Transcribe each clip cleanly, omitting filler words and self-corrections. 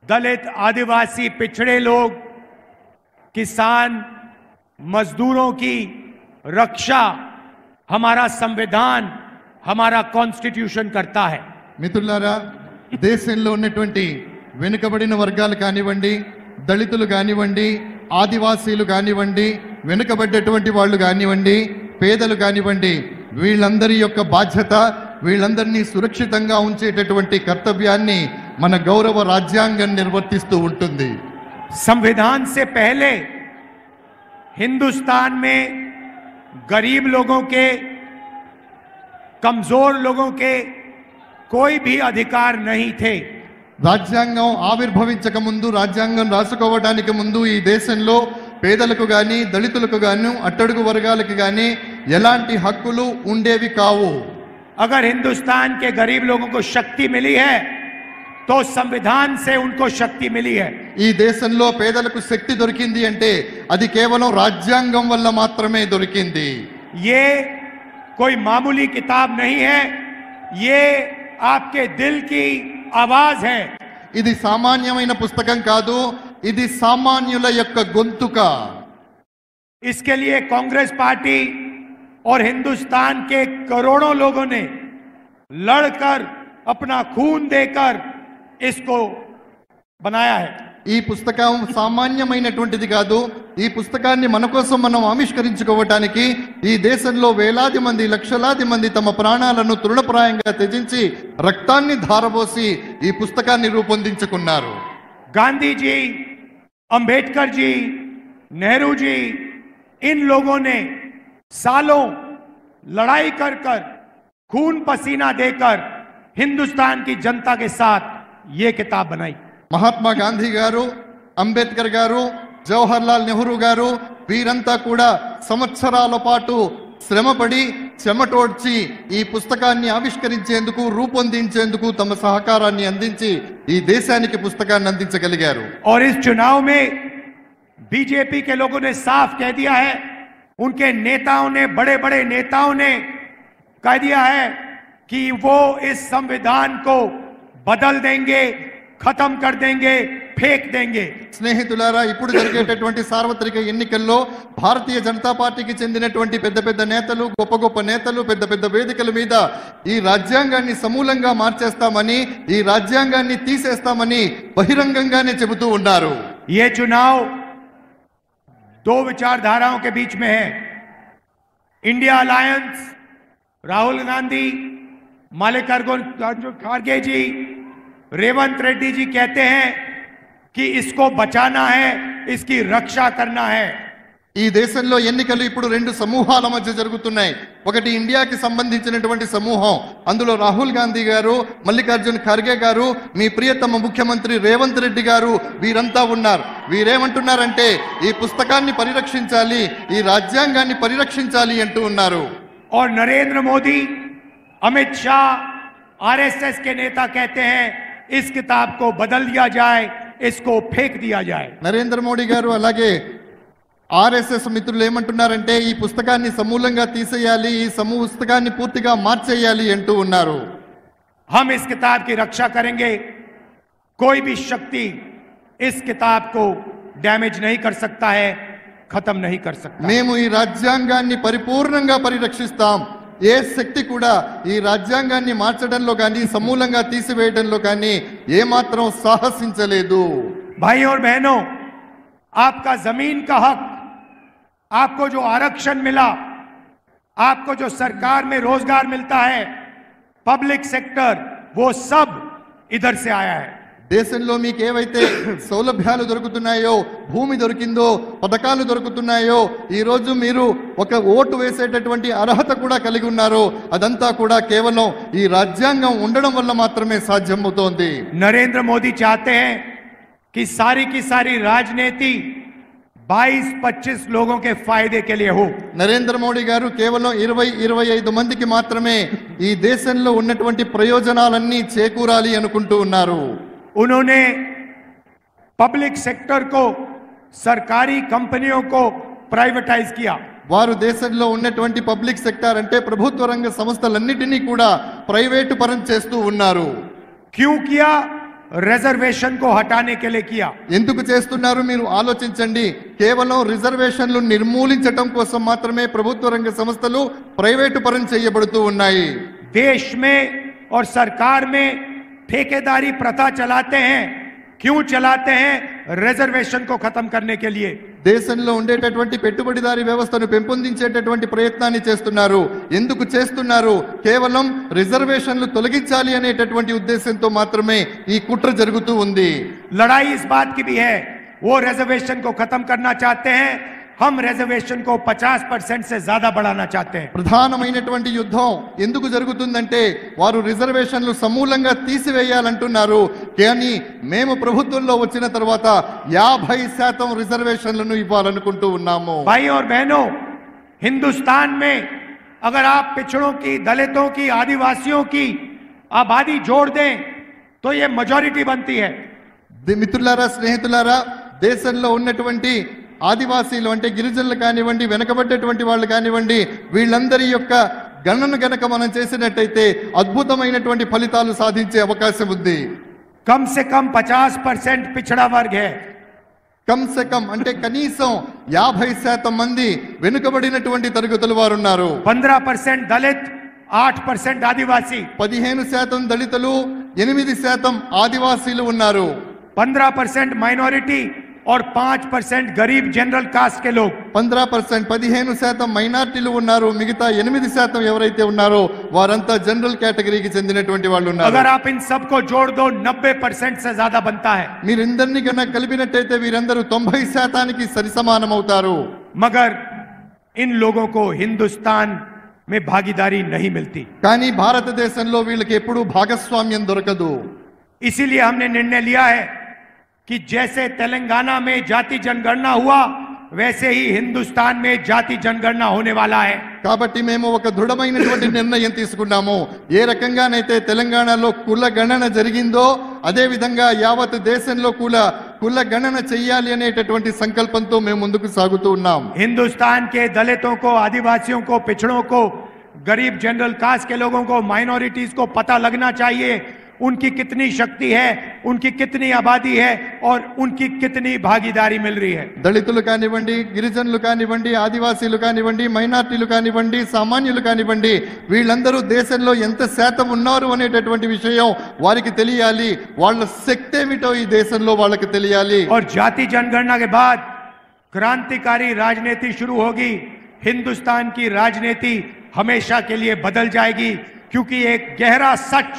दलित, आदिवासी, पिछड़े लोग, किसान, मजदूरों की रक्षा हमारा संविधान, हमारा कॉन्स्टिट्यूशन करता है। మిత్రులారా, దేశంలో ఉన్నటువంటి వెనుకబడిన వర్గాలు కానివ్వండి, దళితులు కానివ్వండి, ఆదివాసీలు కానివ్వండి, వెనుకబడ్డటువంటి వాళ్ళు కానివ్వండి, పేదలు కానివ్వండి, వీళ్ళందరి యొక్క బాధ్యత, వీళ్ళందరినీ సురక్షితంగా ఉంచేటటువంటి కర్తవ్యాన్ని మన గౌరవ రాజ్యాంగం నిర్వర్తిస్తూ ఉంటుంది। संविधान से पहले हिंदुस्तान में गरीब लोगों के, कमजोर लोगों के कोई भी अधिकार नहीं थे। రాజ్యాంగం ఆవిర్భవించక ముందు, రాజ్యాంగం రాసుకోవడానికి ముందు ఈ దేశంలో పేదలకు గాని, దళితులకు గాని, అట్టడుగు వర్గాలకు గాని ఎలాంటి హక్కులు ఉండేవి కావు। अगर हिंदुस्तान के गरीब लोगों को शक्ति मिली है तो संविधान से उनको शक्ति मिली है। ఈ దేశంలో పేదలకు శక్తి దొరికింది అంటే అది కేవలం రాజ్యాంగం వల్ల మాత్రమే దొరికింది। ये कोई मामूली किताब नहीं है, ये आपके दिल की आवाज है। ఇది సామాన్యమైన పుస్తకం కాదు, ఇది సామాన్యుల యొక్క గొంతుక। इसके लिए कांग्रेस पार्टी और हिंदुस्तान के करोड़ों लोगों ने लड़कर, अपना खून देकर इसको बनाया है। ఈ పుస్తకం సామాన్యమైనటువంటిది కాదు। ఈ పుస్తకాన్ని మన కోసం మనం ఆవిష్కరించుకోవటానికి ఈ దేశంలో వేలాది మంది, లక్షలాది మంది తమ ప్రాణాలను తృణప్రాయంగా త్యజించి రక్తాన్ని ధారపోసి ఈ పుస్తకాన్ని రూపొందించుకున్నారు। गांधी जी, अंबेडकर जी, नेहरू जी, इन लोगों ने सालों लड़ाई कर कर, खून पसीना देकर हिंदुस्तान की जनता के साथ ये किताब बनाई। మహాత్మా గాంధీ గారు, అంబేద్కర్ గారు, జవహర్ లాల్ నెహ్రూ గారు వీరంతా కూడా సంవత్సరాల పాటు శ్రమపడి చెమటోడ్చి ఈ పుస్తకాన్ని ఆవిష్కరించేందుకు, రూపొందించేందుకు తమ సహకారాన్ని అందించి ఈ దేశానికి పుస్తకాన్ని అందించగలిగారు। और इस चुनाव में बीजेपी के लोगों ने साफ कह दिया है, उनके नेताओं ने, बड़े बड़े नेताओं ने कह दिया है कि वो इस संविधान को बदल देंगे, खत्म कर देंगे, फेंक देंगे। స్నేహితులారా, ఇప్పుడు జరిగేటటువంటి సార్వత్రిక ఎన్నికల్లో భారతీయ జనతా పార్టీకి చెందినటువంటి పెద్ద పెద్ద నేతలు, గొప్ప గొప్ప నేతలు పెద్ద పెద్ద వేదికల మీద ఈ రాజ్యాంగాన్ని సమూలంగా మార్చేస్తామని, ఈ రాజ్యాంగాన్ని తీసేస్తామని బహిరంగంగానే చెబుతూ ఉన్నారు। ये चुनाव दो विचारधाराओं के बीच में है। इंडिया अलायंस, राहुल गांधी, मल्लिकार्जुन खड़गे जी, रेवंत रेड्डी जी कहते हैं कि इसको बचाना है, इसकी रक्षा करना है। ఈ దేశంలో ఎన్నికలు ఇప్పుడు రెండు సమూహాల మధ్య జరుగుతున్నాయి। ఒకటి ఇండియాకి సంబంధించినటువంటి సమూహం, అందులో రాహుల్ గాంధీ గారు, మల్లికార్జున్ ఖర్గే గారు, మీ ప్రియతమ ముఖ్యమంత్రి రేవంత్ రెడ్డి గారు వీరంతా ఉన్నారు। వీరేమంటున్నారంటే ఈ పుస్తకాన్ని పరిరక్షించాలి, ఈ రాజ్యాంగాన్ని పరిరక్షించాలి అంటూ ఉన్నారు। और नरेंद्र मोदी, अमित शाह, आरएसएस के नेता कहते हैं इस किताब को बदल दिया जाए, इसको फेंक दिया जाए। నరేంద్ర మోడీ గారు అలాగే ఆర్ఎస్ఎస్ మిత్రులు ఏమంటున్నారంటే ఈ పుస్తకాన్ని సమూలంగా తీసేయాలి, ఈ పుస్తకాన్ని పూర్తిగా మార్చేయాలి అంటూ ఉన్నారు। हम इस किताब की रक्षा करेंगे, कोई भी शक्ति इस किताब को डैमेज नहीं कर सकता है, खत्म नहीं कर सकता। మేము ఈ రాజ్యాంగాన్ని పరిపూర్ణంగా పరిరక్షిస్తాం, ఏ శక్తి కూడా ఈ రాజ్యాంగాన్ని మార్చడంలో కానీ, సమూలంగా తీసివేయడంలో కానీ ఏమాత్రం సాహసించలేదు। भाइयों और बहनों, आपका जमीन का हक, आपको जो आरक्षण मिला, आपको जो सरकार में रोजगार मिलता है, पब्लिक सेक्टर, वो सब इधर से आया है। దేశంలో మీకు ఏవైతే సౌలభ్యాలు దొరుకుతున్నాయో, భూమి దొరికిందో, పథకాలు దొరుకుతున్నాయో, ఈ రోజు మీరు ఒక ఓటు వేసేటటువంటి అర్హత కూడా కలిగి ఉన్నారో, అదంతా కూడా కేవలం ఈ రాజ్యాంగం ఉండడం వల్ల మాత్రమే సాధ్యమవుతోంది। नरेंद्र मोदी चाहते हैं कि सारी की सारी राजनीति 22-25 लोगों के फायदे के लिए हो। నరేంద్ర మోడీ గారు కేవలం 20-25 మందికి మాత్రమే ఈ దేశంలో ఉన్నటువంటి ప్రయోజనాలన్నీ చేకూరాలి అనుకుంటూ ఉన్నారు। उन्होंने पब्लिक सेक्टर को, सरकारी कंपनियों को प्राइवेटाइज किया। వారు దేశంలో ఉన్నటువంటి పబ్లిక్ సెక్టార్ అంటే ప్రభుత్వ రంగ సంస్థలన్నిటినీ కూడా ప్రైవేటు పరం చేస్తూ ఉన్నారు। क्यों किया? रिजर्वेशन को हटाने के लिए किया। ఎందుకు చేస్తున్నారు మీరు ఆలోచించండి. కేవలం రిజర్వేషన్లు నిర్మూలించటం కోసం మాత్రమే ప్రభుత్వ రంగ సంస్థలు ప్రైవేటు పరం చేయబడుతూ ఉన్నాయి. देश में और सरकार में ठेकेदारी प्रथा चलाते हैं, क्यों चलाते हैं? रिजर्वेशन को खत्म करने के लिए। దేశంలో ఉండేటటువంటి పెట్టుబడిదారీ వ్యవస్థను పెంపొందించేటటువంటి ప్రయత్నాన్ని చేస్తున్నారు. ఎందుకు చేస్తున్నారు? కేవలం రిజర్వేషన్లు తొలగించాలి అనేటటువంటి ఉద్దేశంతో మాత్రమే ఈ కుట్ర జరుగుతూ ఉంది. लड़ाई इस बात की भी है, वो रिजर्वेशन को खत्म करना चाहते हैं, हम रिजर्वेशन को 50% से ज्यादा बढ़ाना चाहते हैं। ప్రధానమైనటువంటి యుద్ధం ఎందుకు జరుగుతుందంటే వారు రిజర్వేషన్లు సమూలంగా తీసివేయాలంటున్నారు. కానీ మేము ప్రభుత్వంలో వచ్చిన తర్వాత 50% రిజర్వేషన్లను ఇవ్వాలనుకుంటూ ఉన్నాము. भाई और बहनों, हिंदुस्तान में अगर आप पिछड़ों की, दलितों की, आदिवासियों की आबादी जोड़ दें तो ये मेजॉरिटी बनती है। మిత్రులారా, స్నేహితులారా, దేశంలో ఉన్నటువంటి ఆదివాసీలు అంటే గిరిజనులు కానివ్వండి, వెనకబడ్డటువంటి వాళ్ళు కానివ్వండి, వీళ్ళందరి యొక్క గణన గనక మనం చేసినట్టయితే అద్భుతమైనటువంటి ఫలితాలు సాధించే అవకాశం ఉంది. कम से कम 50% पिछड़ा वर्ग है। కమ్ సే కమ్ అంటే కనీసం 50% మంది వెనుకబడినటువంటి తరగతుల వారు ఉన్నారు. 15% దళిత్, 8% ఆదివాసీ. 15% దళితులు, 8% ఆదివాసీలు ఉన్నారు. 15% మైనారిటీ और 5% गरीब जनरल कास्ट के लोग. 15% మైనార్టీలు ఉన్నారు. మిగతా 8% ఎవరైతే ఉన్నారో వారంతా జనరల్ కేటగిరీకి చెందినటువంటి వాళ్ళు ఉన్నారు. अगर आप इन सबको जोड़ दो 90% से ज्यादा बनता है. మీరందరినీ కన్నా కలిపినట్టయితే వీరందరూ 90%కి సరిసమానం అవుతారు. मगर इन लोगों को हिंदुस्तान में भागीदारी नहीं मिलती. కానీ భారతదేశంలో వీళ్ళకి ఎప్పుడూ భాగస్వామ్యం దొరకదు. इसीलिए हमने निर्णय लिया है कि जैसे तेलंगाना में जाति जनगणना हुआ वैसे ही हिंदुस्तान में जाति जनगणना होने वाला है. కాబట్టి మేము ఒక దృఢమైనటువంటి నిర్ణయం తీసుకున్నాము. ఏ రకంగానైతే తెలంగాణలో కుల గణన జరిగిందో అదే విధంగా యావత్ దేశంలో కుల గణన చెయ్యాలి అనేటటువంటి సంకల్పంతో మేము ముందుకు సాగుతూ ఉన్నాం. हिंदुस्तान के दलितों को, आदिवासियों को, पिछड़ों को, गरीब जनरल कास्ट के लोगों को, माइनॉरिटीज को पता लगना चाहिए उनकी कितनी शक्ति है, उनकी कितनी आबादी है और उनकी कितनी भागीदारी मिल रही है. దళితులు కానివ్వండి, గిరిజనులు కానివ్వండి, ఆదివాసీలు కానివ్వండి, మైనార్టీలు కానివ్వండి, సామాన్యులు కానివ్వండి, వీళ్ళందరూ దేశంలో ఎంత శాతం ఉన్నారు అనేటటువంటి విషయం వారికి తెలియాలి. వాళ్ళ శక్తి ఏమిటో ఈ దేశంలో వాళ్ళకి తెలియాలి. और जाति जनगणना के बाद क्रांतिकारी राजनीति शुरू होगी. हिंदुस्तान की राजनीति हमेशा के लिए बदल जाएगी क्योंकि एक गहरा सच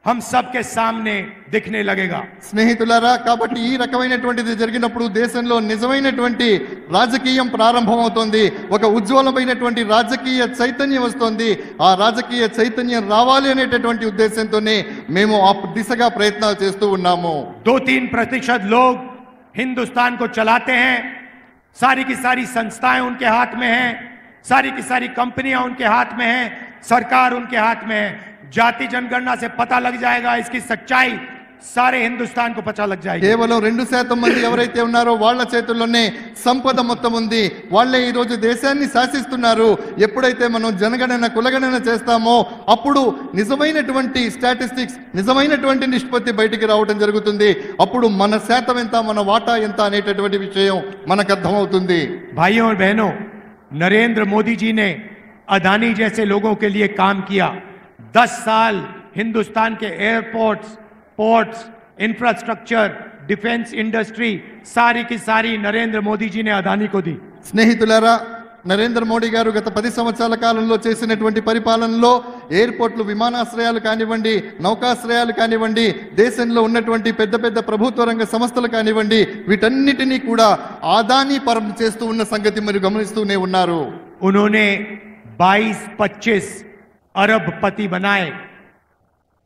हम सबके सामने दिखने लगेगा. స్నేహితులారా, కాబట్టి ఈ రకమైనటువంటిది జరిగినప్పుడు దేశంలో నిజమైనటువంటి రాజకీయం ప్రారంభమవుతోంది. ఒక ఉజ్వలమైనటువంటి రాజకీయ చైతన్యం వస్తోంది. ఆ రాజకీయ చైతన్యం రావాలి అనేటటువంటి ఉద్దేశంతోనే మేము ఆ దిశగా ప్రయత్నాలు చేస్తూ ఉన్నాము. 2-3% लोग हिंदुस्तान को चलाते हैं. सारी की सारी संस्थाएं उनके हाथ में हैं, सारी की सारी कंपनियां उनके हाथ में हैं, सरकार उनके हाथ में है. जाति जनगणना से पता लग जाएगा, इसकी सच्चाई सारे हिंदुस्तान को पता लग जाएगी. కేవలం 2% మంది ఎవరైతే ఉన్నారో వాళ్ళ చేతుల్లోనే సంపద మొత్తం ఉంది. వాళ్ళే ఈ రోజు దేశాన్ని శాసిస్తున్నారు. ఎప్పుడైతే మనం జనగణన, కులగణన చేస్తామో అప్పుడు నిజమైనటువంటి స్టాటిస్టిక్స్, నిజమైనటువంటి నిష్పత్తి బయటికి రావడం జరుగుతుంది. అప్పుడు మన శాతం ఎంత, మన వాటా ఎంత అనేటటువంటి విషయం మనకు అర్థమవుతుంది. भाइयों और बहनों, नरेंद्र मोदी जी ने अदानी जैसे लोगों के लिए काम किया. 10 साल हिंदुस्तान के airports, ports, infrastructure, defence industry सारी की सारी नरेंद्र मोदी जी ने अदानी को दी. స్నేహితులారా, నరేంద్ర మోడీ గారు గత 10 సంవత్సరాల కాలంలో చేసినటువంటి పరిపాలనలో ఎయిర్పోర్ట్లు, విమానాశ్రయాలు కానివ్వండి, నౌకాశ్రయాలు కానివ్వండి, దేశంలో ఉన్నటువంటి పెద్ద పెద్ద ప్రభుత్వ రంగ సంస్థలు కానివ్వండి, వీటన్నిటినీ కూడా అదానీ పరం చేస్తూ ఉన్న సంగతి మీరు గమనిస్తూనే ఉన్నారు. उन्होंने 22-25 अरबपति बनाए,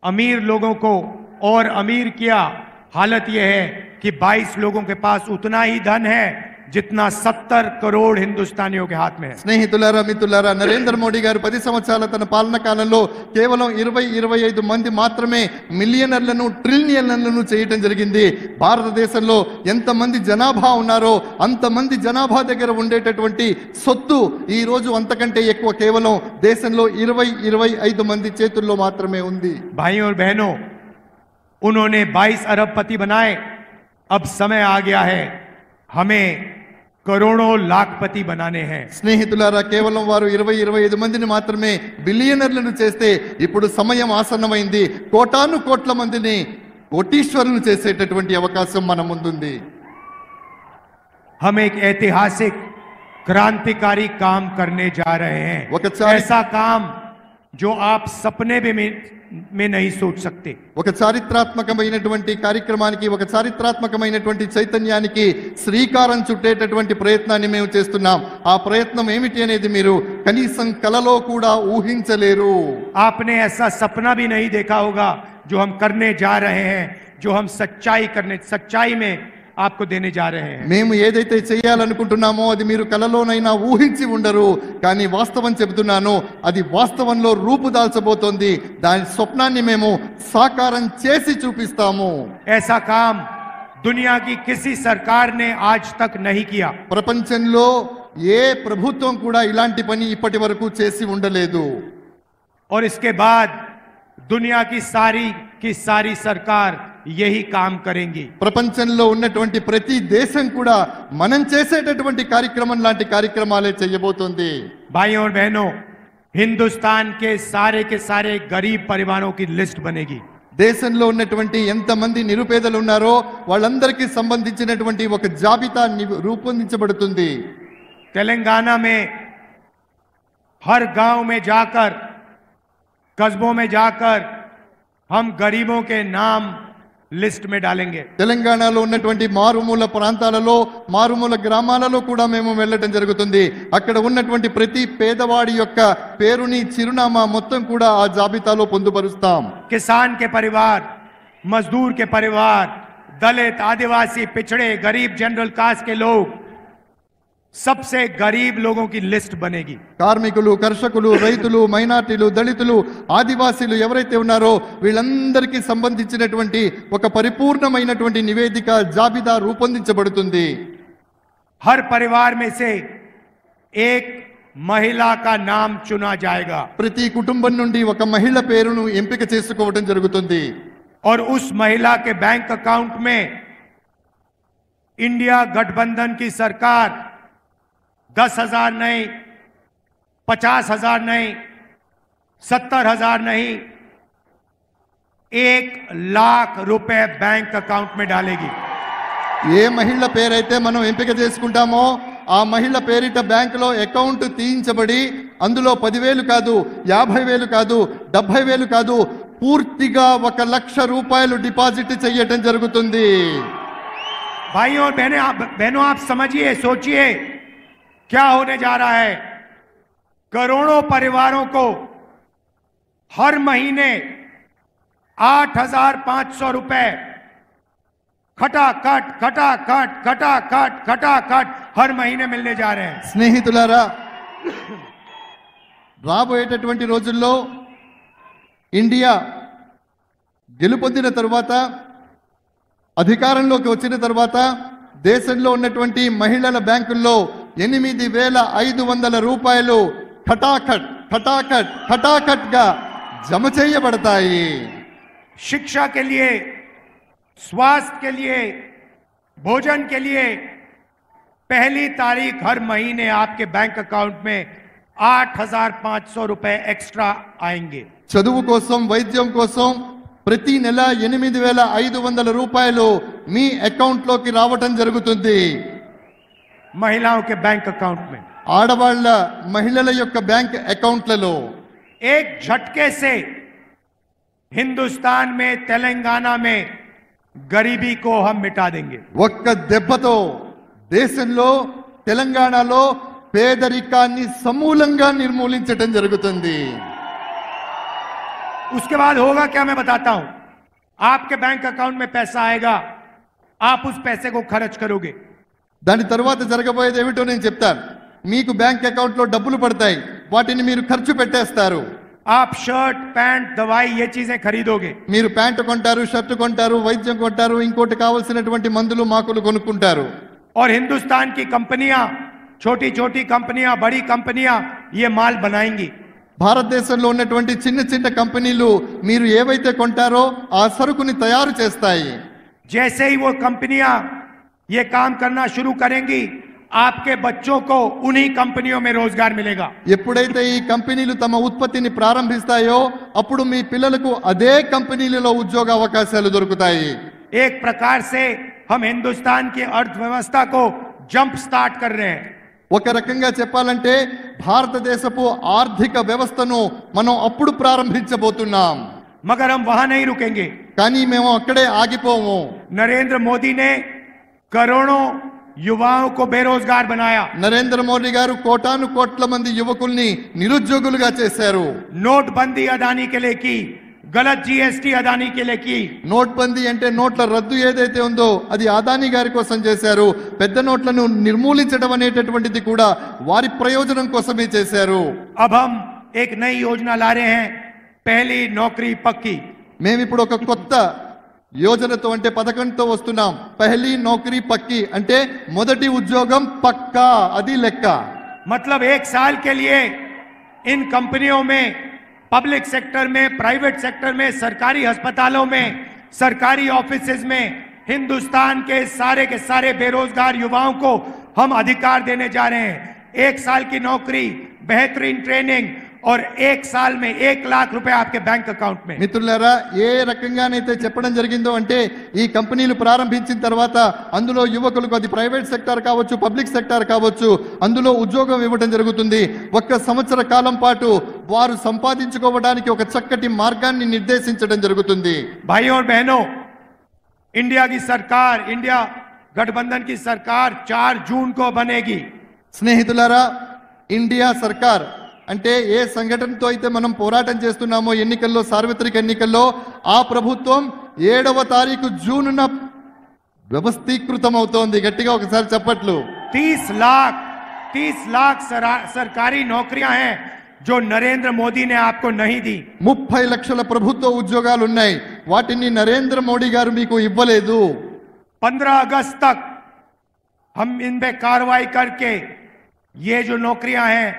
अमीर लोगों को और अमीर किया. हालत यह है कि 22 लोगों के पास उतना ही धन है जितना 70 करोड़ हिंदुस्तानियों के हाथ में है. స్నేహితులారా, మిత్రులారా, నరేంద్ర మోడీ గారు 10 సంవత్సరాల తన పాలన కాలంలో కేవలం 20-25 మంది మాత్రమే మిలియనర్లను, ట్రిలియనర్లను చేయటం జరిగింది. భారతదేశంలో ఎంతమంది జనాభా ఉన్నారో అంతమంది జనాభా దగ్గర ఉండేటటువంటి సొత్తు ఈ రోజు అంతకంటే ఎక్కువ కేవలం దేశంలో 20-25 మంది చేతుల్లో మాత్రమే ఉంది. भाइयों और बहनों, उन्होंने 22 अरबपति बनाए। अब समय आ गया है हमें करोड़ों लाखपति बनाने हैं। స్నేహితులారా, కేవలం వారు 20-25 మందిని మాత్రమే బిలియనర్లను చేస్తే ఇప్పుడు సమయం ఆసన్నమైంది కోటాను కోట్ల మందిని కోటీశ్వరులను చేసేటటువంటి అవకాశం మన ముందుంది. हम एक ऐतिहासिक क्रांतिकारी काम करने जा रहे हैं, ऐसा काम जो आप सपने में नहीं सोच सकते. ఒక చారిత్రాత్మకమైనటువంటి కార్యక్రమానికి, ఒక చారిత్రాత్మకమైనటువంటి చైతన్యానికి శ్రీకారం చుట్టేటటువంటి ప్రయత్నాన్ని మేము చేస్తున్నాం. ఆ ప్రయత్నం ఏమిటి అనేది మీరు కనీసం కలలో కూడా ఊహించలేరు. आपने ऐसा सपना भी नहीं देखा होगा जो हम करने जा रहे हैं, जो हम सच्चाई में आपको देने जा रहे हैं. మేము ఏదైతే చేయాలనుకుంటున్నామో అది మీరు కలలోనైనా ఊహించి ఉండరు. కానీ వాస్తవం చెబుతున్నాను, అది వాస్తవంలో రూపుదాల్చబోతోంది. దాని స్వప్నాన్ని మేము సాకారం చేసి చూపిస్తాము. ऐसा काम दुनिया की किसी सरकार ने आज तक नहीं किया. ప్రపంచంలో ఏ ప్రభుత్వం కూడా ఇలాంటి పని ఇప్పటి వరకు చేసి ఉండలేదు. और इसके बाद दुनिया की सारी सरकार यही काम करेंगी. ప్రపంచంలో ఉన్నటువంటి ప్రతి దేశం కూడా మనం చేసేటటువంటి కార్యక్రమం లాంటి కార్యక్రమాలే చేయబోతోంది. भाइयों और बहनों, हिंदुस्तान के सारे गरीब परिवारों की लिस्ट बनेगी. దేశంలో ఉన్నటువంటి ఎంతమంది నిరుపేదలు ఉన్నారో వాళ్ళందరికీ సంబంధించినటువంటి ఒక జాబితా రూపొందించబడుతుంది. तेलंगाना में हर गांव में जाकर, कस्बों में जाकर हम गरीबों के नाम లిస్ట్ में डालेंगे. తెలంగాణలో ఉన్నటువంటి మారుమూల ప్రాంతాలలో, మారుమూల గ్రామాలలో కూడా మేము వెళ్ళటం జరుగుతుంది. అక్కడ ఉన్నటువంటి ప్రతి పేదవాడి యొక్క పేరుని, చిరునామా మొత్తం కూడా ఆ జాబితాలో పొందుపరుస్తాం. किसान के परिवार, मजदूर के परिवार, दलित, आदिवासी, पिछड़े, गरीब, जनरल कास्ट के लोग, सबसे गरीब लोगों की लिस्ट बनेगी. కార్మికులు, కర్షకులు, రైతులు, మైనార్టీలు, దళితులు, ఆదివాసీలు ఎవరైతే ఉన్నారో వీళ్ళందరికీ సంబంధించినటువంటి ఒక పరిపూర్ణమైనటువంటి నివేదిక, జాబితా రూపొందించబడుతుంది. हर परिवार में से एक महिला का नाम चुना जाएगा. ప్రతి కుటుంబం నుండి ఒక మహిళ పేరును ఎంపిక చేసుకోవడం జరుగుతుంది. और उस महिला के बैंक अकाउंट में इंडिया गठबंधन की सरकार 10,000 नहीं, 50,000 नहीं, 70,000 नहीं, 1,00,000 रुपए बैंक अकाउंट में डालेगी. ఏ మహిళ పేరైతే మనం ఎంపిక చేసుకుంటామో ఆ మహిళ పేరిట బ్యాంకులో అకౌంట్ తీయించబడి అందులో 10,000 కాదు, 50,000 కాదు, 70,000 కాదు, పూర్తిగా 1,00,000 రూపాయలు డిపాజిట్ చేయటం జరుగుతుంది. भाइयों और बहनों, आप समझिए, सोचिए क्या होने जा रहा है. करोड़ों परिवारों को हर महीने 8,500 रुपए खटाखट हर महीने मिलने जा रहे हैं. స్నేహితులారా, రాబోయేటటువంటి రోజుల్లో ఇండియా గెలుపొందిన తర్వాత, అధికారంలోకి వచ్చిన తర్వాత దేశంలో ఉన్నటువంటి మహిళల బ్యాంకుల్లో 8,500 రూపాయలు ఖటాఖట్ గా జమ చేయబడతాయి. शिक्षा के लिए, स्वास्थ्य के लिए, भोजन के लिए पहली तारीख हर महीने आपके बैंक अकाउंट में 8,500 रुपए एक्स्ट्रा आएंगे. చదువు కోసం, వైద్యం కోసం ప్రతి నెల 8,500 రూపాయలు మీ అకౌంట్ లోకి రావటం జరుగుతుంది. महिलाओं के बैंक अकाउंट में, ఆడవాళ్ల, మహిళల యొక్క బ్యాంక్ అకౌంట్లలో एक झटके से हिंदुस्तान में, तेलंगाना में गरीबी को हम मिटा देंगे. ఒక్క దెబ్బతో దేశంలో, తెలంగాణలో పేదరికాన్ని సమూలంగా నిర్మూలించటం జరుగుతుంది. उसके बाद होगा क्या, मैं बताता हूं. आपके बैंक अकाउंट में पैसा आएगा, आप उस पैसे को खर्च करोगे. దాని తర్వాత జరగబోయేది ఏమిటో నేను చెప్తాను. మీకు బ్యాంక్ అకౌంట్ లో డబ్బులు పడతాయి, వాటిని మీరు ఖర్చు పెట్టేస్తారు. आप शर्ट, पैंट, दवाई, ये चीजें खरीदोगे. మీరు ప్యాంటు కొంటారు, షర్ట్ కొంటారు, వైద్యం కొంటారు, ఇంకోటి కావాల్సినటువంటి మందులు, మాకులు కొనుక్కుంటారు. और हिंदुस्तान की कंपनियां, छोटी छोटी कंपनियां, बड़ी कंपनियां ये माल बनाएंगी. భారతదేశంలో ఉన్నటువంటి చిన్న చిన్న కంపెనీలు మీరు ఏవైతే కొంటారో ఆ సరుకుని తయారు చేస్తాయి. जैसे ही वो कंपनियां ये काम करना शुरू करेंगी, आपके बच्चों को उन्हीं कंपनियों में रोजगार मिलेगा. ఎప్పుడైతే ఈ కంపెనీలు తమ ఉత్పత్తిని ప్రారంభిస్తాయో అప్పుడు మీ పిల్లలకు అదే కంపెనీలలో ఉద్యోగ అవకాశాలు దొరుకుతాయి. एक प्रकार से हम हिंदुस्तान की अर्थव्यवस्था को जंप स्टार्ट कर रहे हैं. ఒక రకంగా చెప్పాలంటే భారతదేశపు ఆర్థిక వ్యవస్థను మనం అప్పుడు ప్రారంభించబోతున్నాం. मगर हम वहां नहीं रुकेंगे. కానీ మేము అక్కడే ఆగిపోము. नरेंद्र मोदी ने करोड़ों युवाओं को बेरोजगार बनाया. నరేంద్ర మోడీ గారు కోటాను కోట్ల మంది యువకుల్ని నిరుద్యోగులుగా చేశారు. नोटबंदी अदानी के लिए की, गलत जीएसटी अदानी के लिए की. నోట్బందీ అంటే నోట్ల రద్దు ఏదైతే ఉందో అది అదానీ గారి కోసం చేశారు. పెద్ద నోట్లను నిర్మూలించడం అనేటటువంటిది కూడా వారి ప్రయోజనం కోసమే చేశారు. अब हम एक नई योजना ला रहे हैं, पहली नौकरी पक्की. మేము ఇప్పుడు ఒక కొత్త యోజనతో అంటే పథకంతో వస్తున్నాం. పహలీ నౌకరీ పక్కి అంటే మొదటి ఉద్యోగం పక్కా, అది లెక్క. मतलब 1 साल के लिए इन कंपनियों में, पब्लिक सेक्टर में, प्राइवेट सेक्टर में, सरकारी अस्पतालों में, सरकारी ऑफिसेज में हिंदुस्तान के सारे बेरोजगार युवाओं को हम अधिकार देने जा रहे हैं. 1 साल की नौकरी, बेहतरीन ट्रेनिंग और 1 साल में 1 लाख रुपए आपके बैंक अकाउंट में. మిత్రులారా, ఏ రకంగానైతే చెప్పడం జరిగిందో అంటే ఈ కంపెనీలు ప్రారంభించిన తర్వాత అందులో యువకులకు, అది ప్రైవేట్ సెక్టార్ కావచ్చు, పబ్లిక్ సెక్టార్ కావచ్చు, అందులో ఉద్యోగం ఇవ్వడం జరుగుతుంది. 1 సంవత్సర కాలం పాటు వారు సంపాదించుకోవడానికి ఒక చక్కటి మార్గాన్ని నిర్దేశించడం జరుగుతుంది. भाइयों और बहनों, इंडिया की सरकार, इंडिया गठबंधन की सरकार 4 जून को बनेगी. స్నేహితులారా, ఇండియా సర్కార్ అంటే ఏ సంఘటనతో అయితే మనం పోరాటం చేస్తున్నామో ఎన్నికల్లో, సార్వత్రిక ఎన్నికల్లో, ఆ ప్రభుత్వం 7వ తారీఖు జూన్న వ్యవస్థీకృతం అవుతోంది. గట్టిగా ఒకసారి చప్పట్లు. 30 लाख सरकारी नौकरियां हैं जो नरेंद्र मोदी ने आपको नहीं दी. 30 లక్షల ప్రభుత్వ ఉద్యోగాలు ఉన్నాయి. వాటిని నరేంద్ర మోడీ గారు మీకు ఇవ్వలేదు. 15 अगस्त तक हम इन पे कार्रवाई करके ये जो नौकरियां हैं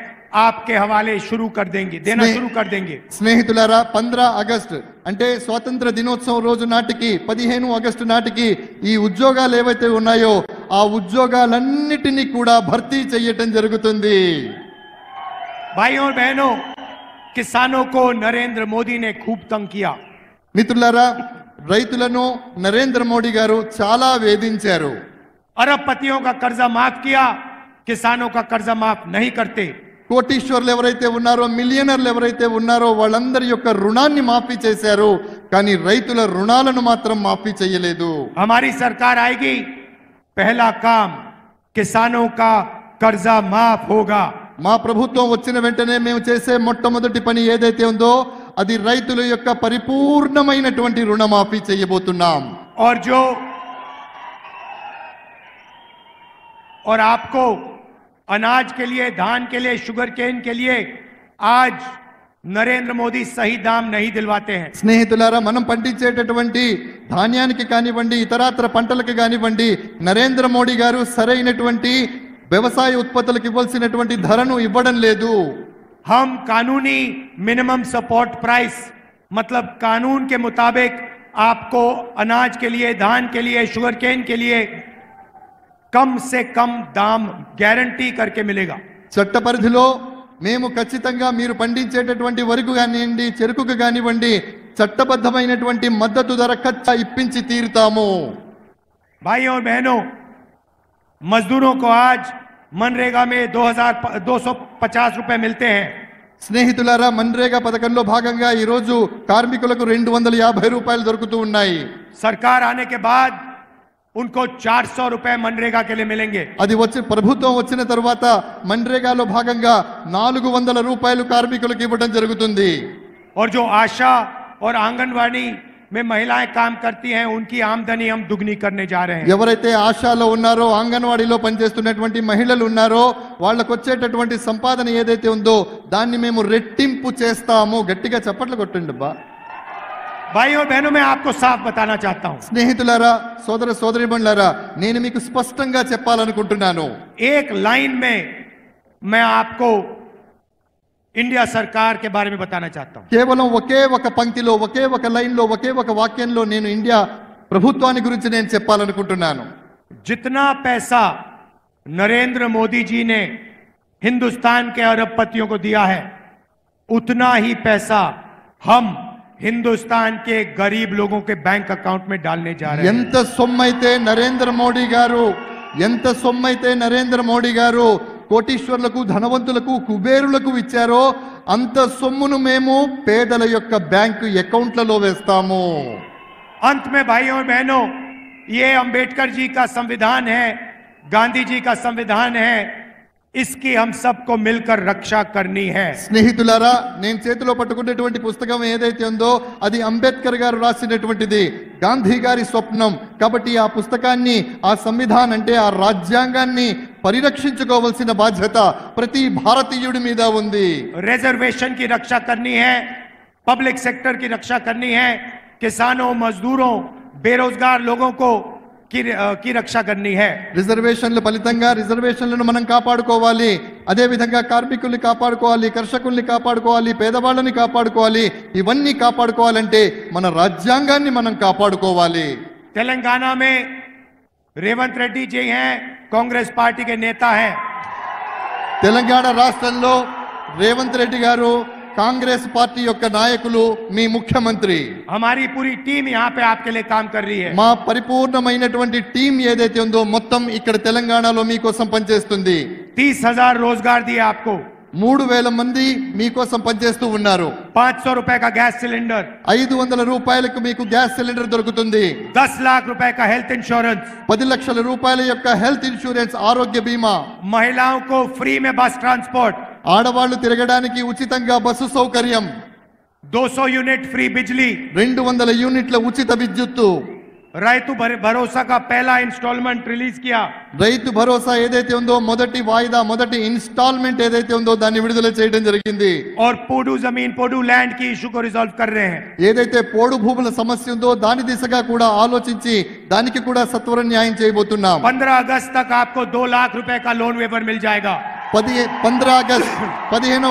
आपके हवाले शुरू कर देंगे, देना शुरू कर देंगे. స్నేహితులారా, 15 ఆగస్టు అంటే స్వాతంత్ర దినోత్సవం రోజు నాటికి 15 ఆగస్టు నాటికి ఈ ఉద్యోగాలు ఏవైతే ఉన్నాయో ఆ ఉద్యోగాలన్నిటినీ కూడా భర్తీ చేయటం జరుగుతుంది. भाइयों और बहनों, किसानों को नरेंद्र मोदी ने खूब तंग किया. మిత్రులారా, రైతులను నరేంద్ర మోడీ గారు చాలా వేధించారు. अरबपतियों का कर्जा माफ किया, किसानों का कर्जा माफ नहीं करते. కోటీశ్వర్లు ఎవరైతే ఉన్నారో, మిలియనర్లు ఎవరైతే ఉన్నారో వాళ్ళందరి యొక్క రుణాన్ని మాఫీ చేశారు. కానీ రైతుల రుణాలను మాత్రం మాఫీ చేయలేదు. हमारी सरकार आएगी, पहला काम किसानों का कर्जा माफ होगा. మా ప్రభుత్వం వచ్చిన వెంటనే మేము చేసే మొట్టమొదటి పని ఏదైతే ఉందో అది రైతుల యొక్క పరిపూర్ణమైనటువంటి రుణమాఫీ చేయబోతున్నాం. और आपको अनाज के लिए, धान के लिए, शुगर केन के लिए आज నరేంద్ర మోదీ సహీ దామ్ నహీ దిల్వాతే హై. స్నేహితులారా, మనం పండించేటటువంటి ధాన్యానికి కానివ్వండి, ఇతరాతర పంటలకు కానివ్వండి, నరేంద్ర మోడీ గారు సరైనటువంటి వ్యవసాయ ఉత్పత్తులకు ఇవ్వాల్సినటువంటి ధరను ఇవ్వడం లేదు. हम कानूनी मिनिमम सपोर्ट प्राइस, मतलब कानून के मुताबिक आपको अनाज के लिए, धान के लिए, शुगर केन के लिए कम से कम दाम गारंटी करके मिलेगा. చట్ట పరిధిలో మేము ఖచ్చితంగా మీరు పండించేటటువంటి వరకు కానివ్వండి, చెరుకుకు కానివ్వండి, చట్టబద్ధమైనటువంటి మద్దతు ధర ఖచ్చితంగా ఇప్పించి తీరుతాము. भाइयों और बहनों, मजदूरों को आज मनरेगा में 2250 रुपए मिलते हैं. స్నేహితులారా, మన్రేగా పథకంలో భాగంగా ఈ రోజు కార్మికులకు 250 రూపాయలు దొరుకుతూ ఉన్నాయి. सरकार आने के बाद उनको 400 रुपए मनरेगा के लिए मिलेंगे. అది వచ్చి ప్రభుత్వం వచ్చిన తర్వాత మన్రేగాలో భాగంగా 400 రూపాయలు కార్మికులకు ఇవ్వడం జరుగుతుంది. और जो आशा और आंगनवाड़ी में महिलाएं काम करती हैं उनकी आमदनी हम दुगनी करने जा रहे हैं. ఎవరైతే ఆశాలో ఉన్నారో, అంగన్వాడీలో పనిచేస్తున్నటువంటి మహిళలు ఉన్నారో వాళ్ళకు వచ్చేటటువంటి సంపాదన ఏదైతే ఉందో దాన్ని మేము రెట్టింపు చేస్తాము. గట్టిగా చప్పట్లు కొట్టండి అబ్బా. भाइयों और बहनों, मैं आपको साफ बताना चाहता हूं. స్నేహితులారా, సోదర సోదరీమణులారా, నేను మీకు స్పష్టంగా చెప్పాలనుకుంటున్నాను. एक लाइन में मैं आपको इंडिया सरकार के बारे में बताना चाहता हूं। కేవలం ఒకే ఒక పంక్తిలో ఒకే ఒక లైన్లో ఒకే ఒక వాక్యంలో నేను ఇండియా ప్రభుత్వాన్ని గురించి నేను చెప్పాలనుకుంటున్నాను. जितना पैसा नरेंद्र मोदी जी ने हिंदुस्तान के अरबपतियों को दिया है, उतना ही पैसा हम हिंदुस्तान के गरीब लोगों के बैंक अकाउंट में डालने जा रहे हैं. ఎంత సొమ్మైతే నరేంద్ర మోడీ గారు కోటీశ్వర్లకు ధనవంతులకు కుబేరులకు ఇచ్చారో అంత సొమ్మును మేము పేదల యొక్క బ్యాంకు అకౌంట్లలో వేస్తాము. अंत में भाइयों और बहनों, ये अंबेडकर जी का संविधान है, गांधी जी का संविधान है, इसकी हम सबको मिलकर रक्षा करनी है. స్నేహితులారా, నేను చేతిలో పట్టుకున్నటువంటి పుస్తకం ఏదైతే ఉందో అది అంబేద్కర్ గారు రాసినటువంటిది, గాంధీ గారి స్వప్నం. కాబట్టి ఆ పుస్తకాన్ని, ఆ సంవిధానం అంటే ఆ రాజ్యాంగాన్ని పరిరక్షించుకోవాల్సిన బాధ్యత ప్రతి భారతీయుడి మీద ఉంది. रिजर्वेशन की रक्षा करनी है, पब्लिक सेक्टर की रक्षा करनी है, किसानों, मजदूरों, बेरोजगार लोगों को की रक्षा करनी है. రిజర్వేషన్ల ఫలితంగా రిజర్వేషన్లను మనం కాపాడుకోవాలి. అదే విధంగా కార్మికుల్ని కాపాడుకోవాలి, కర్షకుల్ని కాపాడుకోవాలి, పేదవాళ్ళని కాపాడుకోవాలి. ఇవన్నీ కాపాడుకోవాలంటే మన రాజ్యాంగాన్ని మనం కాపాడుకోవాలి. तेलंगाना में रेवंत रेड्डी जी हैं, कांग्रेस पार्टी के नेता हैं. తెలంగాణ రాష్ట్రంలో రేవంత్ రెడ్డి గారు కాంగ్రెస్ పార్టీ యొక్క నాయకులు, మీ ముఖ్యమంత్రి. हमारी पूरी टीम यहाँ पे आपके लिए काम कर रही है. మా పరిపూర్ణమైనటువంటి టీం ఏదైతే ఉందో మొత్తం ఇక్కడ తెలంగాణలో మీకోసం పనిచేస్తుంది. 30,000 रोजगार दिए आपको. 3,000 మంది మీకోసం పనిచేస్తూ ఉన్నారు. 500 रुपए का गैस सिलेंडर, 500 రూపాయలకు మీకు గ్యాస్ సిలిండర్ దొరుకుతుంది. 10 लाख रुपए का हेल्थ इंश्योरेंस, 10 లక్షల రూపాయల యొక్క హెల్త్ ఇన్సూరెన్స్, ఆరోగ్య బీమా, महिलाओं को फ्री में बस ट्रांसपोर्ट, ఆడవాళ్లు తిరగడానికి ఉచితంగా బస్సు సౌకర్యం, 200 यूनिट फ्री बिजली, 200 యూనిట్ల ఉచిత విద్యుత్తు, రైతు భరోసా का पहला इंस्टॉलमेंट रिलीज किया. రైతు భరోసా ఏదైతే ఉందో మొదటి వాయిదా, మొదటి ఇన్స్టాల్మెంట్ ఏదైతే ఉందో దాన్ని విడుదల చేయడం జరిగింది. और पोडू जमीन, पोडू लैंड की इशू को रिजॉल्व कर रहे हैं. ఏదైతే పోడు భూముల సమస్య ఉందో దాని దిశగా కూడా ఆలోచించి దానికి కూడా సత్వర న్యాయం చేయబోతున్నాం. 15 अगस्त तक आपको 2 लाख रुपए का लोन वेवर मिल जाएगा. 15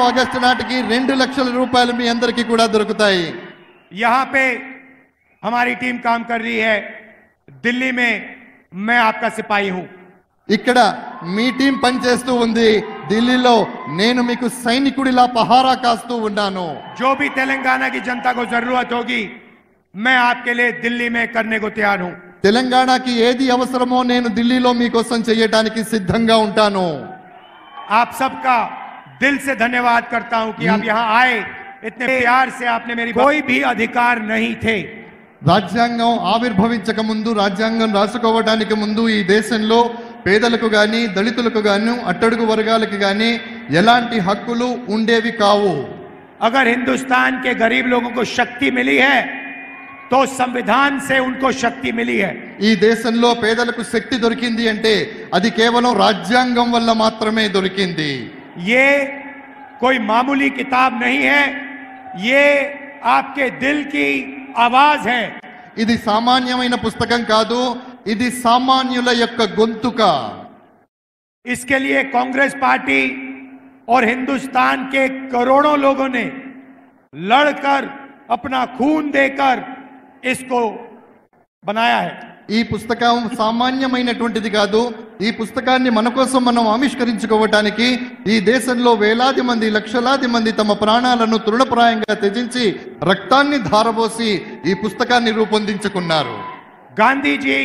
ఆగస్టు నాటికి 2 లక్షల రూపాయలు మీ అందరికీ కూడా దొరుకుతాయి. यहाँ पे हमारी टीम काम कर रही है. दिल्ली में मैं आपका सिपाही हूं. ఇక్కడ మీ టీం పనిచేస్తూ ఉంది. ఢిల్లీలో నేను మీకు సైనికుడిలా పహారా కాస్తూ ఉన్నాను. जो भी तेलंगाना की जनता को जरूरत होगी, मैं आपके लिए दिल्ली में करने को तैयार हूं. తెలంగాణకి ఏది అవసరమో నేను ఢిల్లీలో మీకోసం చేయడానికి సిద్ధంగా ఉంటాను. आप सबका दिल से धन्यवाद करता हूं कि आप यहां आए, इतने प्यार से आपने मेरी कोई भी अधिकार नहीं थे. రాజ్యాంగం ఆవిర్భవించక ముందు, రాజ్యాంగం రాసుకోవడానికి ముందు ఈ దేశంలో పేదలకు గాని, దళితులకు గాని, అట్టడుగు వర్గాలకు గాని ఎలాంటి హక్కులు ఉండేవి కావు. अगर हिंदुस्तान के गरीब लोगों को शक्ति मिली है तो संविधान से उनको शक्ति मिली है. ఈ దేశంలో పేదలకు శక్తి దొరికింది అంటే అది కేవలం రాజ్యాంగం వల్ల మాత్రమే దొరికింది. ये कोई मामूली किताब नहीं है, ये आपके दिल की आवाज है. ఇది సామాన్యమైన పుస్తకం కాదు, ఇది సామాన్యుల యొక్క గొంతుక. इसके लिए कांग्रेस पार्टी और हिंदुस्तान के करोड़ों लोगों ने लड़कर अपना खून देकर इसको बनाया है. ఈ పుస్తకం సామాన్యమైనటువంటిది కాదు. ఈ పుస్తకాన్ని మన కోసం మనం ఆవిష్కరించుకోవటానికి ఈ దేశంలో వేలాది మంది, లక్షలాది మంది తమ ప్రాణాలను తృణప్రాయంగా త్యజించి రక్తాన్ని ధారపోసి ఈ పుస్తకాన్ని రూపొందించుకున్నారు. गांधी जी,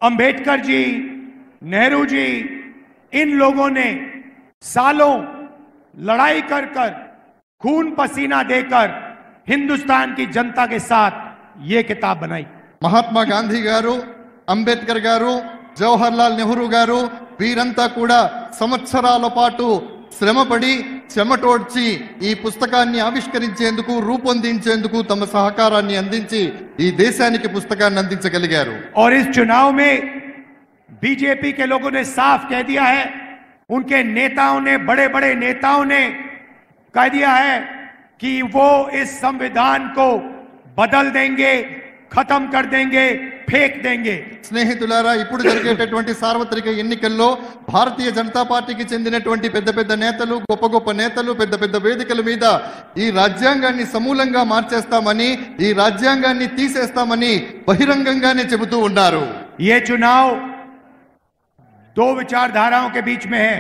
अंबेडकर जी, नेहरू जी, इन लोगों ने सालों लड़ाई कर कर, खून पसीना देकर हिंदुस्तान की जनता के साथ ये किताब बनाई. మహాత్మా గాంధీ గారు, అంబేద్కర్ గారు, జవహర్ లాల్ నెహ్రూ గారు వీరంతా కూడా సంవత్సరాల పాటు శ్రమపడి చెమటోడ్చి ఈ పుస్తకాన్ని ఆవిష్కరించేందుకు, రూపొందించేందుకు తమ సహకారాన్ని అందించి ఈ దేశానికి పుస్తకాన్ని అందించగలిగారు. और इस चुनाव में बीजेपी के लोगों ने साफ कह दिया है, उनके नेताओं ने, बड़े बड़े नेताओं ने कह दिया है कि वो इस संविधान को बदल देंगे, खत्म कर देंगे, फेंक देंगे। స్నేహితులారా, ఇప్పుడు జరిగేటటువంటి సార్వత్రిక ఎన్నికల్లో భారతీయ జనతా పార్టీకి చెందినటువంటి పెద్ద పెద్ద నేతలు, గొప్ప గొప్ప నేతలు పెద్ద పెద్ద వేదికల మీద ఈ రాజ్యాంగాన్ని సమూలంగా మార్చేస్తామని, ఈ రాజ్యాంగాన్ని తీసేస్తామని బహిరంగంగానే చెబుతూ ఉన్నారు। ये चुनाव दो विचारधाराओं के बीच में है।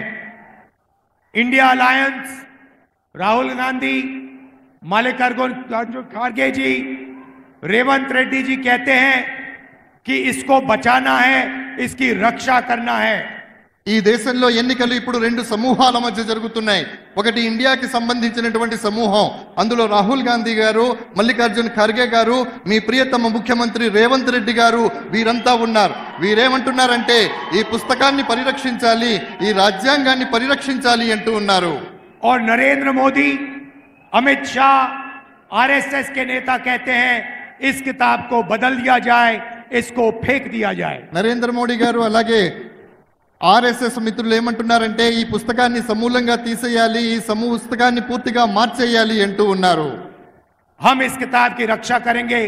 इंडिया अलायंस, राहुल गांधी, मल्लिकार्जुन खड़गे जी, रेवंत रेड्डी जी कहते हैं कि इसको बचाना है, इसकी रक्षा करना है। ఈ దేశంలో ఎన్నికలు ఇప్పుడు రెండు సమూహాల మధ్య జరుగుతున్నాయి। ఒకటి ఇండియాకి సంబంధించినటువంటి సమూహం, అందులో రాహుల్ గాంధీ గారు, మల్లికార్జున్ ఖర్గే గారు, మీ ప్రియతమ ముఖ్యమంత్రి రేవంత్ రెడ్డి గారు, వీరంతా ఉన్నారు। వీరేమంటున్నారంటే ఈ పుస్తకాన్ని పరిరక్షించాలి, ఈ రాజ్యాంగాన్ని పరిరక్షించాలి అంటూ ఉన్నారు। और नरेंद्र मोदी, अमित शाह, आरएसएस के नेता कहते हैं इस किताब को बदल दिया जाए, इसको फेंक दिया जाए। నరేంద్ర మోడీ గారు అలాగే ఆర్ఎస్ఎస్ మిత్రులు ఏమంటున్నారంటే ఈ పుస్తకాన్ని సమూలంగా తీసేయాలి, ఈ పుస్తకాన్ని పూర్తిగా మార్చేయాలి అంటూ ఉన్నారు। हम इस किताब की रक्षा करेंगे,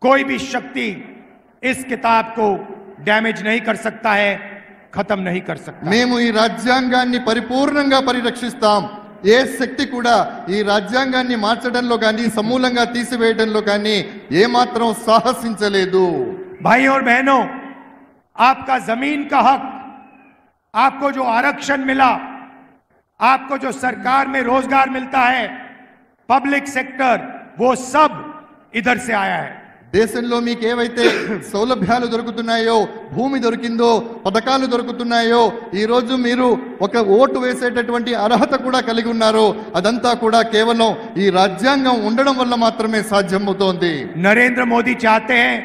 कोई भी शक्ति इस किताब को डैमेज नहीं कर सकता है, खत्म नहीं कर सकता। మేము ఈ రాజ్యాంగాన్ని పరిపూర్ణంగా పరిరక్షిస్తాం, ఏ శక్తి కూడా ఈ రాజ్యాంగాన్ని మార్చడంలో కానీ సమూలంగా తీసివేయడంలో కానీ ఏమాత్రం సాహసించలేదు। भाई और बहनों, आपका जमीन का हक, आपको जो आरक्षण मिला, आपको जो सरकार में रोजगार मिलता है, पब्लिक सेक्टर, वो सब इधर से आया है। దేశంలో మీకు ఏవైతే సౌలభ్యాలు దొరుకుతున్నాయో, భూమి దొరికిందో, పథకాలు దొరుకుతున్నాయో, ఈ రోజు మీరు ఒక ఓటు వేసేటటువంటి అర్హత కూడా కలిగి ఉన్నారో, అదంతా కూడా కేవలం ఈ రాజ్యాంగం ఉండడం వల్ల మాత్రమే సాధ్యమవుతోంది। नरेंद्र मोदी चाहते हैं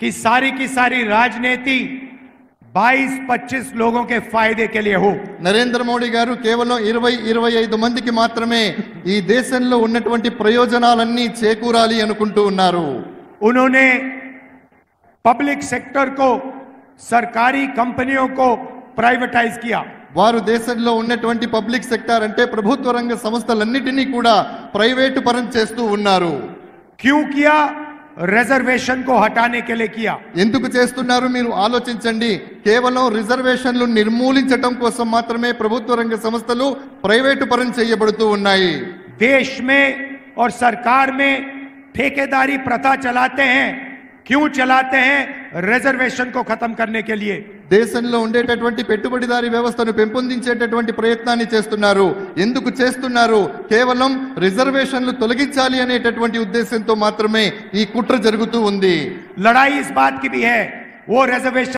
कि सारी की सारी राजनीति 22-25 लोगों के फायदे के लिए हो। నరేంద్ర మోడీ గారు కేవలం 20-25 మందికి మాత్రమే ఈ దేశంలో ఉన్నటువంటి ప్రయోజనాలన్నీ చేకూరాలి అనుకుంటూ ఉన్నారు। उन्होंने पब्लिक सेक्टर को, सरकारी कंपनियों को प्राइवेटाइज किया। వారు దేశంలో ఉన్నటువంటి పబ్లిక్ సెక్టార్ అంటే ప్రభుత్వ రంగ సంస్థలన్నిటినీ కూడా ప్రైవేటు పరం చేస్తూ ఉన్నారు। क्यों किया? रिजर्वेशन को हटाने के लिए किया। ఎందుకు చేస్తున్నారు మీరు ఆలోచించండి। కేవలం రిజర్వేషన్లు నిర్మూలించడం కోసం మాత్రమే ప్రభుత్వ రంగ సంస్థలు ప్రైవేటు పరం చేయబడుతూ ఉన్నాయి। देश में और सरकार में ठेकेदारी प्रथा चलाते हैं। क्यों चलाते हैं? रिजर्वेशन को खत्म करने के लिए। దేశంలో ఉండేటటువంటి పెట్టుబడిదారీ వ్యవస్థను పెంపొందించేటటువంటి ప్రయత్నాన్ని చేస్తున్నారు। ఎందుకు చేస్తున్నారు? కేవలం రిజర్వేషన్లు తొలగించాలి అనేటటువంటి ఉద్దేశంతో మాత్రమే ఈ కుట్ర జరుగుతూ ఉంది। लड़ाई इस बात की भी है, वो रिजर्वेशन